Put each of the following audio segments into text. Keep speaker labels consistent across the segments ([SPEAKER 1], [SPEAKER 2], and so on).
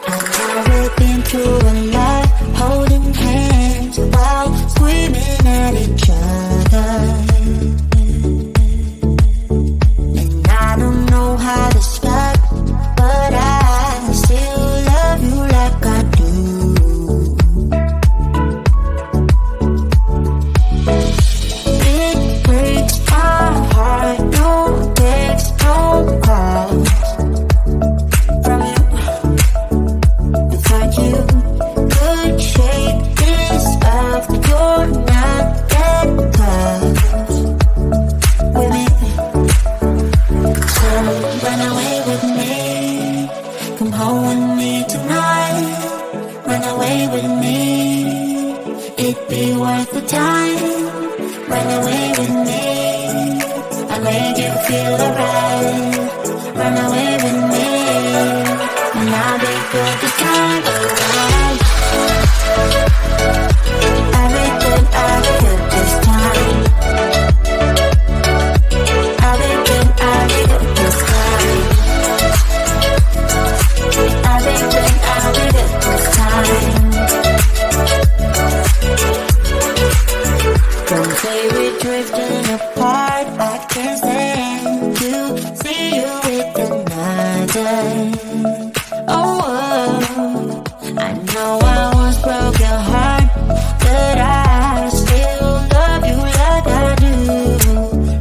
[SPEAKER 1] I know we've been through a lot, holding hands while screaming at each other. And I don't know how to stop, but I still love you like I do. It breaks my heart, no text, no calls from you. Without you, could shake this off. You're not that close with me. So run away with me, come home with me tonight. Run away with me, it'd be worth the time. Run away with me, I made you feel alright. Run away with me, and I'll be good this time around. Everything I'll be good this time. Everything I'll be good this time. Everything I'll be good this time. Don't say we're drifting apart, I can't stand to see you with another. Oh, I know I once broke your heart, but I still love you like I do.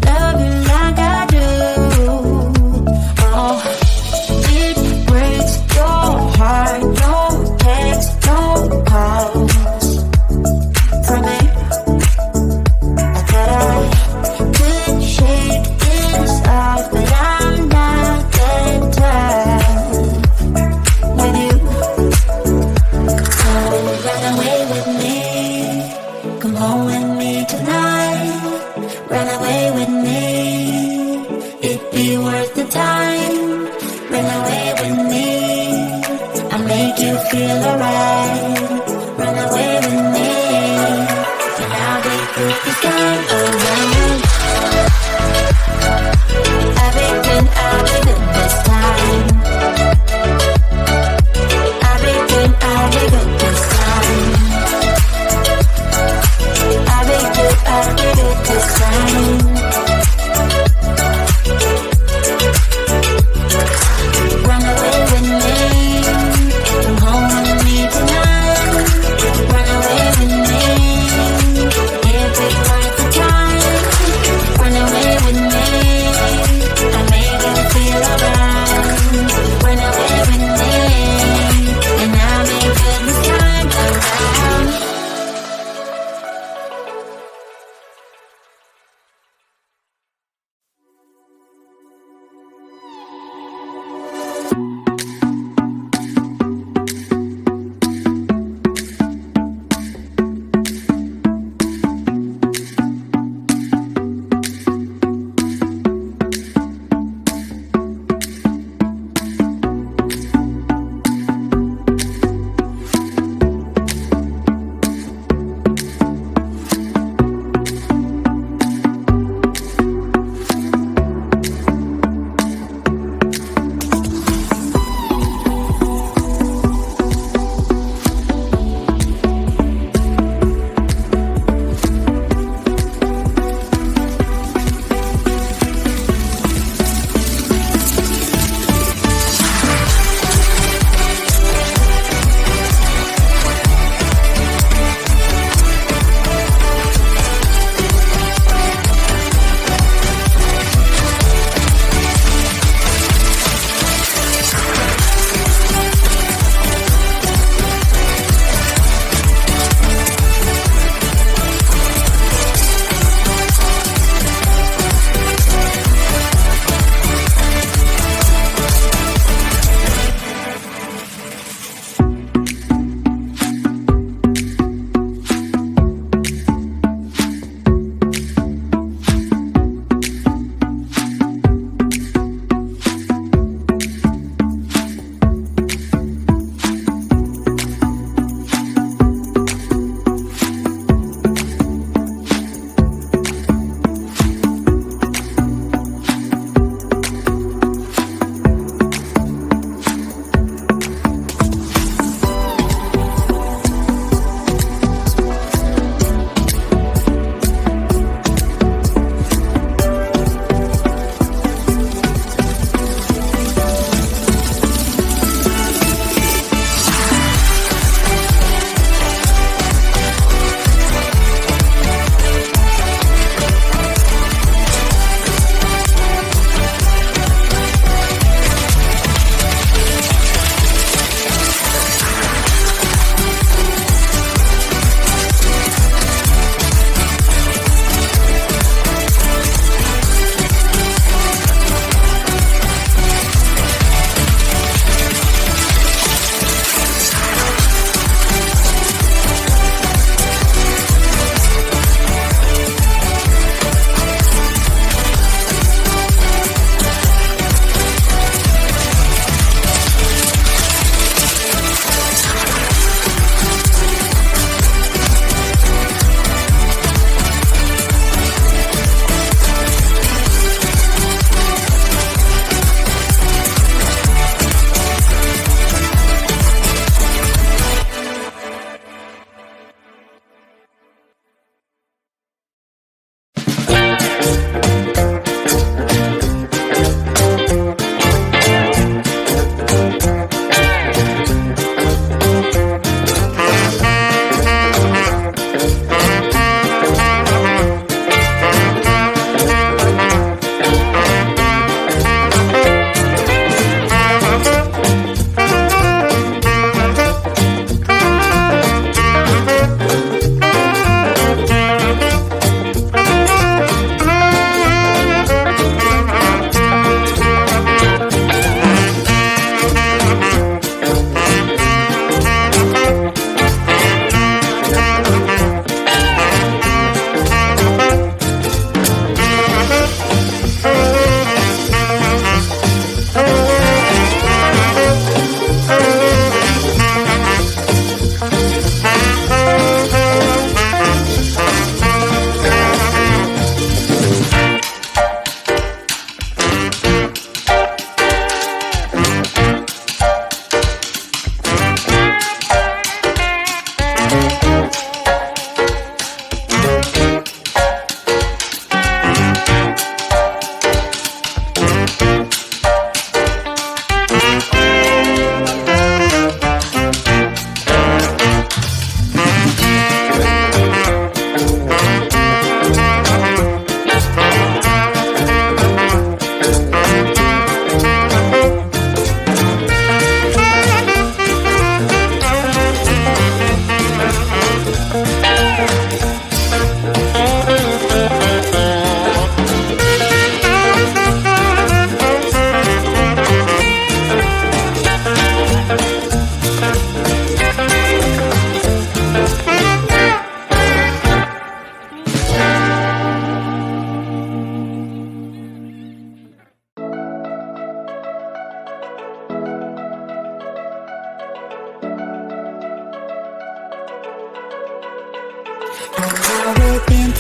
[SPEAKER 1] Love you like I do. Oh, it breaks your heart, no text, no calls from me. I thought I could shake this off, but I'm not that tough with you. So run away with me, come home with me tonight. Run away with me, it'd be worth the time. Run away with me, I'll make you feel alright. Run away with me, and I'll be good this time around. Everything I'll be good this time. Everything I'll be good this time. Everything I'll be good this time. Run away with me, come home with me tonight. Run away with me, it'd be worth the time. Run away with me, I made you feel alright. Run away with me, and I'll be good this time around.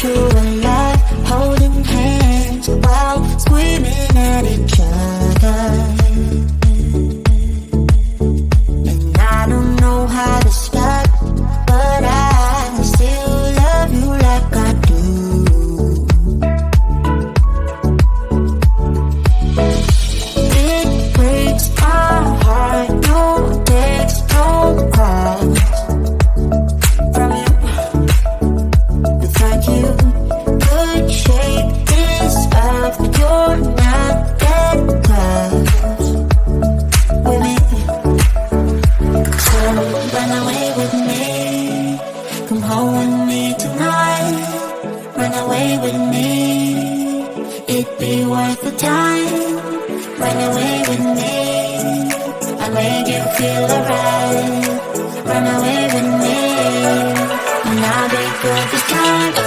[SPEAKER 1] to a life, holding hands while screaming at each other. And I don't know how to start, but I still love you like I do. It breaks my heart, no text, no calls from you. Without you, could shake this up, but you're not that close with me. So run away with me, come home with me tonight. Run away with me, it'd be worth the time. Run away with me, I made you feel alright. Run away with me, and I'll be good this time.